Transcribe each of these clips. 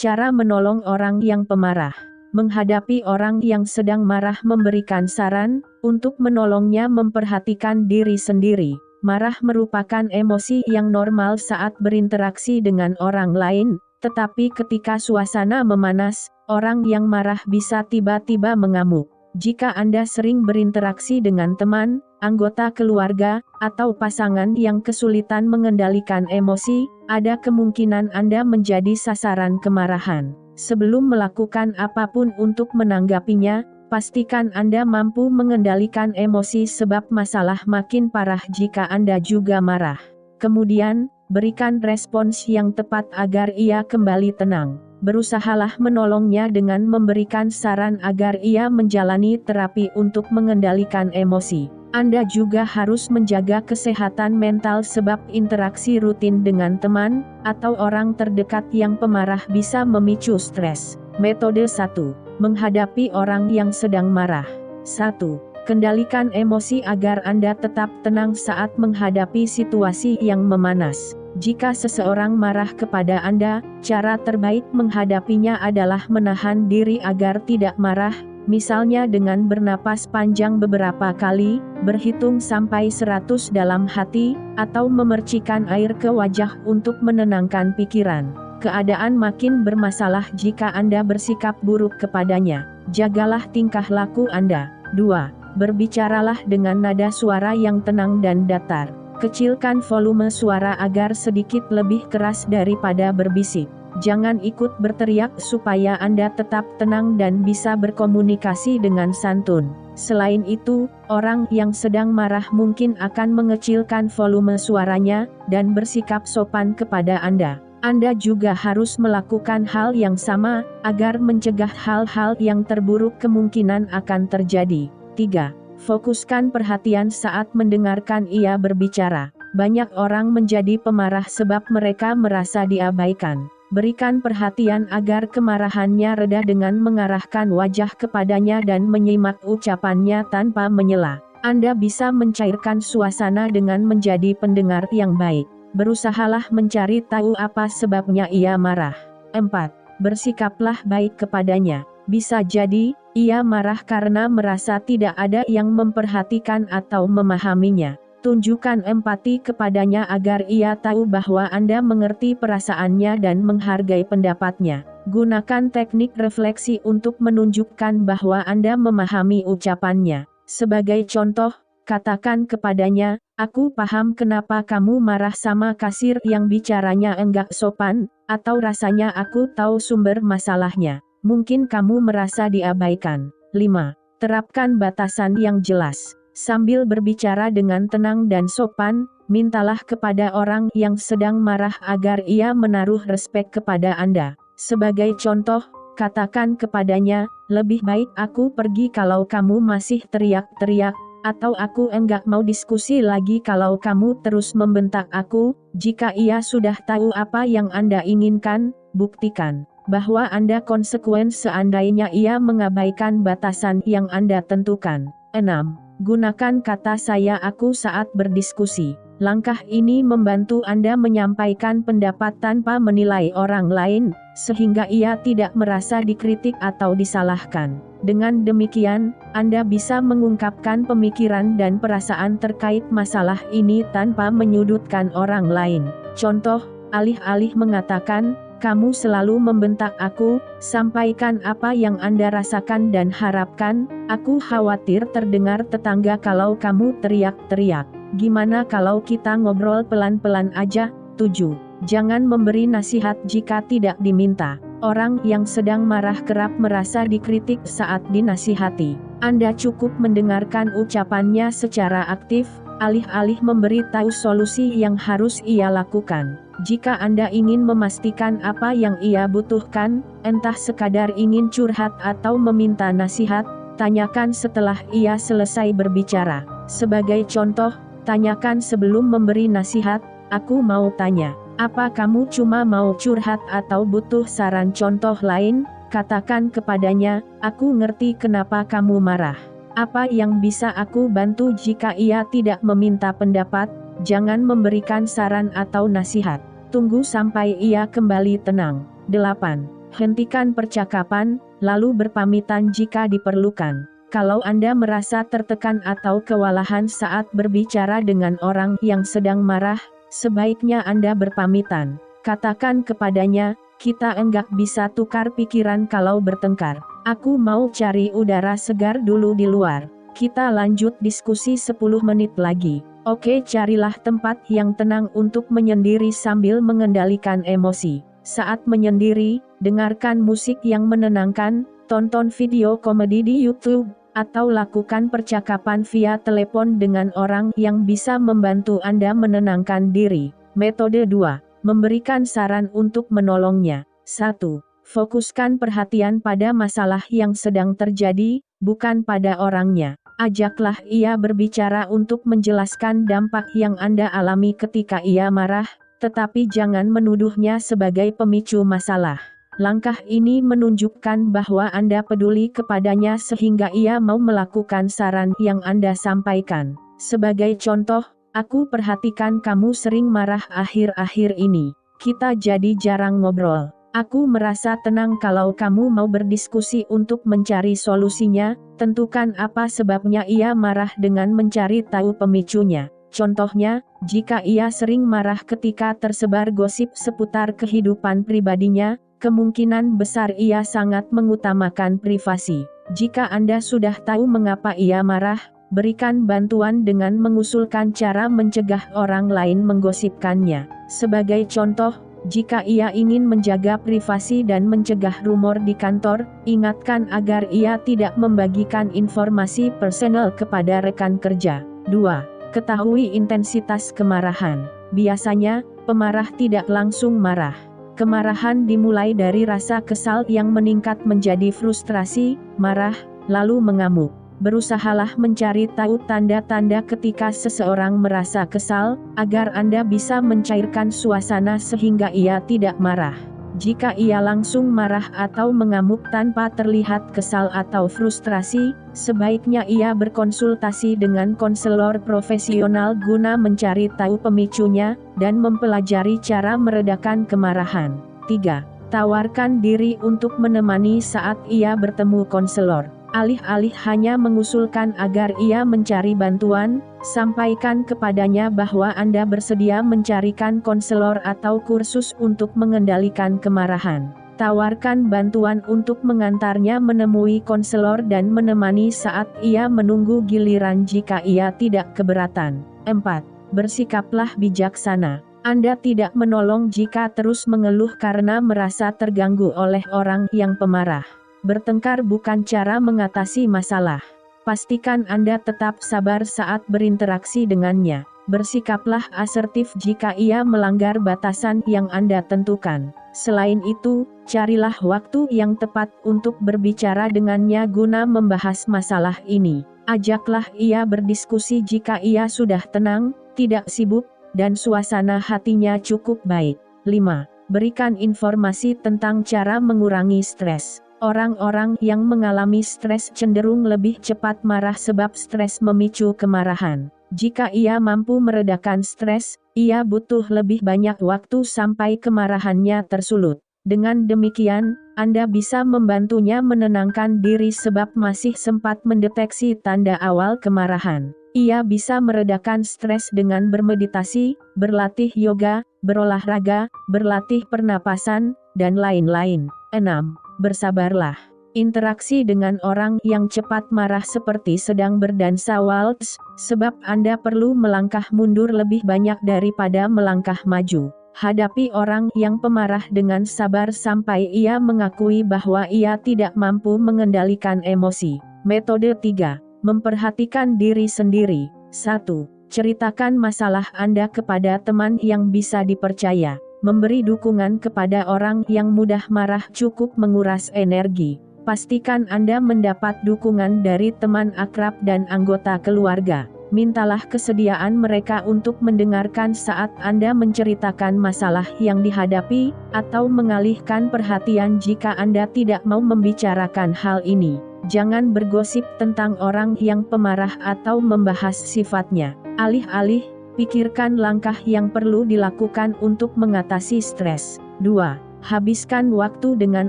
Cara menolong orang yang pemarah. Menghadapi orang yang sedang marah, memberikan saran untuk menolongnya memperhatikan diri sendiri. Marah merupakan emosi yang normal saat berinteraksi dengan orang lain, tetapi ketika suasana memanas, orang yang marah bisa tiba-tiba mengamuk. Jika Anda sering berinteraksi dengan teman, anggota keluarga, atau pasangan yang kesulitan mengendalikan emosi, ada kemungkinan Anda menjadi sasaran kemarahan. Sebelum melakukan apapun untuk menanggapinya, pastikan Anda mampu mengendalikan emosi sebab masalah makin parah jika Anda juga marah. Kemudian, berikan respons yang tepat agar ia kembali tenang. Berusahalah menolongnya dengan memberikan saran agar ia menjalani terapi untuk mengendalikan emosi. Anda juga harus menjaga kesehatan mental sebab interaksi rutin dengan teman atau orang terdekat yang pemarah bisa memicu stres. Metode 1. Menghadapi orang yang sedang marah. 1. Kendalikan emosi agar Anda tetap tenang saat menghadapi situasi yang memanas. Jika seseorang marah kepada Anda, cara terbaik menghadapinya adalah menahan diri agar tidak marah, misalnya dengan bernapas panjang beberapa kali, berhitung sampai 100 dalam hati, atau memercikan air ke wajah untuk menenangkan pikiran. Keadaan makin bermasalah jika Anda bersikap buruk kepadanya. Jagalah tingkah laku Anda. 2. Berbicaralah dengan nada suara yang tenang dan datar. Kecilkan volume suara agar sedikit lebih keras daripada berbisik. Jangan ikut berteriak supaya Anda tetap tenang dan bisa berkomunikasi dengan santun. Selain itu, orang yang sedang marah mungkin akan mengecilkan volume suaranya dan bersikap sopan kepada Anda. Anda juga harus melakukan hal yang sama agar mencegah hal-hal yang terburuk kemungkinan akan terjadi. 3. Fokuskan perhatian saat mendengarkan ia berbicara. Banyak orang menjadi pemarah sebab mereka merasa diabaikan. Berikan perhatian agar kemarahannya reda dengan mengarahkan wajah kepadanya dan menyimak ucapannya tanpa menyela. Anda bisa mencairkan suasana dengan menjadi pendengar yang baik. Berusahalah mencari tahu apa sebabnya ia marah. 4. Bersikaplah baik kepadanya. Bisa jadi, ia marah karena merasa tidak ada yang memperhatikan atau memahaminya. Tunjukkan empati kepadanya agar ia tahu bahwa Anda mengerti perasaannya dan menghargai pendapatnya. Gunakan teknik refleksi untuk menunjukkan bahwa Anda memahami ucapannya. Sebagai contoh, katakan kepadanya, "Aku paham kenapa kamu marah sama kasir yang bicaranya enggak sopan," atau "rasanya aku tahu sumber masalahnya. Mungkin kamu merasa diabaikan." 5. Terapkan batasan yang jelas. Sambil berbicara dengan tenang dan sopan, mintalah kepada orang yang sedang marah agar ia menaruh respek kepada Anda. Sebagai contoh, katakan kepadanya, "Lebih baik aku pergi kalau kamu masih teriak-teriak," atau "Aku enggak mau diskusi lagi kalau kamu terus membentak aku." Jika ia sudah tahu apa yang Anda inginkan, buktikan bahwa Anda konsekuen seandainya ia mengabaikan batasan yang Anda tentukan. 6. Gunakan kata saya aku saat berdiskusi. Langkah ini membantu Anda menyampaikan pendapat tanpa menilai orang lain, sehingga ia tidak merasa dikritik atau disalahkan. Dengan demikian, Anda bisa mengungkapkan pemikiran dan perasaan terkait masalah ini tanpa menyudutkan orang lain. Contoh, alih-alih mengatakan, "Kamu selalu membentak aku," sampaikan apa yang Anda rasakan dan harapkan, "Aku khawatir terdengar tetangga kalau kamu teriak-teriak. Gimana kalau kita ngobrol pelan-pelan aja?" 7. Jangan memberi nasihat jika tidak diminta. Orang yang sedang marah kerap merasa dikritik saat dinasihati. Anda cukup mendengarkan ucapannya secara aktif, alih-alih memberi tahu solusi yang harus ia lakukan. Jika Anda ingin memastikan apa yang ia butuhkan, entah sekadar ingin curhat atau meminta nasihat, tanyakan setelah ia selesai berbicara. Sebagai contoh, tanyakan sebelum memberi nasihat, "Aku mau tanya, apa kamu cuma mau curhat atau butuh saran?" Contoh lain, katakan kepadanya, "Aku ngerti kenapa kamu marah. Apa yang bisa aku bantu?" Jika ia tidak meminta pendapat, jangan memberikan saran atau nasihat. Tunggu sampai ia kembali tenang. 8. Hentikan percakapan, lalu berpamitan jika diperlukan. Kalau Anda merasa tertekan atau kewalahan saat berbicara dengan orang yang sedang marah, sebaiknya Anda berpamitan. Katakan kepadanya, kita enggak bisa tukar pikiran kalau bertengkar. Aku mau cari udara segar dulu di luar. Kita lanjut diskusi 10 menit lagi. Oke, carilah tempat yang tenang untuk menyendiri sambil mengendalikan emosi. Saat menyendiri, dengarkan musik yang menenangkan, tonton video komedi di YouTube, atau lakukan percakapan via telepon dengan orang yang bisa membantu Anda menenangkan diri. Metode 2. Memberikan saran untuk menolongnya. 1. Fokuskan perhatian pada masalah yang sedang terjadi, bukan pada orangnya. Ajaklah ia berbicara untuk menjelaskan dampak yang Anda alami ketika ia marah, tetapi jangan menuduhnya sebagai pemicu masalah. Langkah ini menunjukkan bahwa Anda peduli kepadanya sehingga ia mau melakukan saran yang Anda sampaikan. Sebagai contoh, aku perhatikan kamu sering marah akhir-akhir ini. Kita jadi jarang ngobrol. Aku merasa tenang kalau kamu mau berdiskusi untuk mencari solusinya. Tentukan apa sebabnya ia marah dengan mencari tahu pemicunya. Contohnya, jika ia sering marah ketika tersebar gosip seputar kehidupan pribadinya, kemungkinan besar ia sangat mengutamakan privasi. Jika Anda sudah tahu mengapa ia marah, berikan bantuan dengan mengusulkan cara mencegah orang lain menggosipkannya. Sebagai contoh, jika ia ingin menjaga privasi dan mencegah rumor di kantor, ingatkan agar ia tidak membagikan informasi personal kepada rekan kerja. 2. Ketahui intensitas kemarahan. Biasanya, pemarah tidak langsung marah. Kemarahan dimulai dari rasa kesal yang meningkat menjadi frustrasi, marah, lalu mengamuk. Berusahalah mencari tahu tanda-tanda ketika seseorang merasa kesal, agar Anda bisa mencairkan suasana sehingga ia tidak marah. Jika ia langsung marah atau mengamuk tanpa terlihat kesal atau frustrasi, sebaiknya ia berkonsultasi dengan konselor profesional guna mencari tahu pemicunya, dan mempelajari cara meredakan kemarahan. 3. Tawarkan diri untuk menemani saat ia bertemu konselor. Alih-alih hanya mengusulkan agar ia mencari bantuan, sampaikan kepadanya bahwa Anda bersedia mencarikan konselor atau kursus untuk mengendalikan kemarahan. Tawarkan bantuan untuk mengantarnya menemui konselor dan menemani saat ia menunggu giliran jika ia tidak keberatan. 4. Bersikaplah bijaksana. Anda tidak menolong jika terus mengeluh karena merasa terganggu oleh orang yang pemarah. Bertengkar bukan cara mengatasi masalah. Pastikan Anda tetap sabar saat berinteraksi dengannya. Bersikaplah asertif jika ia melanggar batasan yang Anda tentukan. Selain itu, carilah waktu yang tepat untuk berbicara dengannya guna membahas masalah ini. Ajaklah ia berdiskusi jika ia sudah tenang, tidak sibuk, dan suasana hatinya cukup baik. 5. Berikan informasi tentang cara mengurangi stres. Orang-orang yang mengalami stres cenderung lebih cepat marah sebab stres memicu kemarahan. Jika ia mampu meredakan stres, ia butuh lebih banyak waktu sampai kemarahannya tersulut. Dengan demikian, Anda bisa membantunya menenangkan diri sebab masih sempat mendeteksi tanda awal kemarahan. Ia bisa meredakan stres dengan bermeditasi, berlatih yoga, berolahraga, berlatih pernapasan, dan lain-lain. 6. Bersabarlah. Interaksi dengan orang yang cepat marah seperti sedang berdansa waltz, sebab Anda perlu melangkah mundur lebih banyak daripada melangkah maju. Hadapi orang yang pemarah dengan sabar sampai ia mengakui bahwa ia tidak mampu mengendalikan emosi. Metode 3. Memperhatikan diri sendiri. 1. Ceritakan masalah Anda kepada teman yang bisa dipercaya. Memberi dukungan kepada orang yang mudah marah cukup menguras energi. Pastikan Anda mendapat dukungan dari teman akrab dan anggota keluarga. Mintalah kesediaan mereka untuk mendengarkan saat Anda menceritakan masalah yang dihadapi, atau mengalihkan perhatian jika Anda tidak mau membicarakan hal ini. Jangan bergosip tentang orang yang pemarah atau membahas sifatnya. Alih-alih, pikirkan langkah yang perlu dilakukan untuk mengatasi stres. 2. Habiskan waktu dengan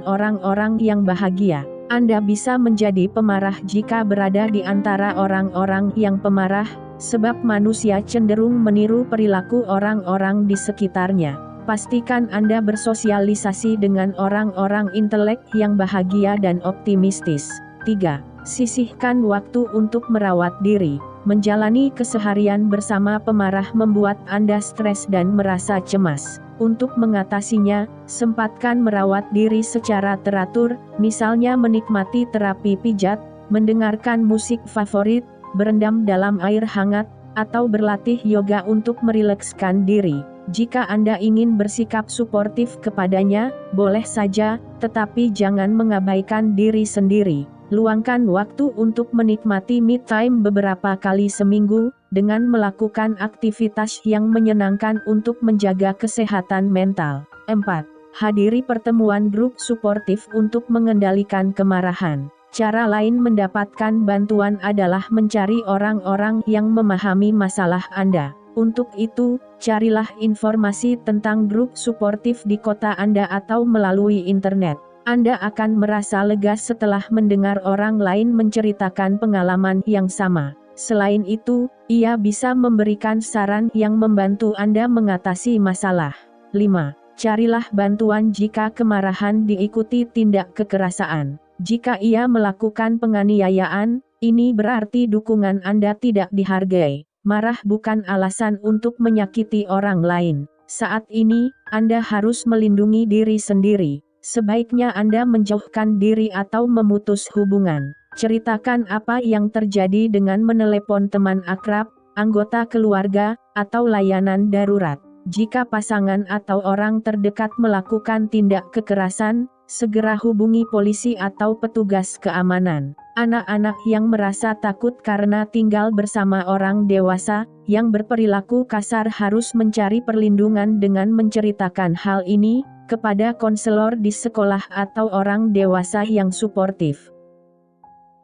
orang-orang yang bahagia. Anda bisa menjadi pemarah jika berada di antara orang-orang yang pemarah, sebab manusia cenderung meniru perilaku orang-orang di sekitarnya. Pastikan Anda bersosialisasi dengan orang-orang intelek yang bahagia dan optimistis. 3. Sisihkan waktu untuk merawat diri. Menjalani keseharian bersama pemarah membuat Anda stres dan merasa cemas. Untuk mengatasinya, sempatkan merawat diri secara teratur, misalnya menikmati terapi pijat, mendengarkan musik favorit, berendam dalam air hangat, atau berlatih yoga untuk merilekskan diri. Jika Anda ingin bersikap suportif kepadanya, boleh saja, tetapi jangan mengabaikan diri sendiri. Luangkan waktu untuk menikmati me time beberapa kali seminggu, dengan melakukan aktivitas yang menyenangkan untuk menjaga kesehatan mental. 4. Hadiri pertemuan grup suportif untuk mengendalikan kemarahan. Cara lain mendapatkan bantuan adalah mencari orang-orang yang memahami masalah Anda. Untuk itu, carilah informasi tentang grup suportif di kota Anda atau melalui internet. Anda akan merasa lega setelah mendengar orang lain menceritakan pengalaman yang sama. Selain itu, ia bisa memberikan saran yang membantu Anda mengatasi masalah. 5. Carilah bantuan jika kemarahan diikuti tindak kekerasan. Jika ia melakukan penganiayaan, ini berarti dukungan Anda tidak dihargai. Marah bukan alasan untuk menyakiti orang lain. Saat ini, Anda harus melindungi diri sendiri. Sebaiknya Anda menjauhkan diri atau memutus hubungan. Ceritakan apa yang terjadi dengan menelepon teman akrab, anggota keluarga, atau layanan darurat. Jika pasangan atau orang terdekat melakukan tindak kekerasan, segera hubungi polisi atau petugas keamanan. Anak-anak yang merasa takut karena tinggal bersama orang dewasa yang berperilaku kasar harus mencari perlindungan dengan menceritakan hal ini kepada konselor di sekolah atau orang dewasa yang suportif.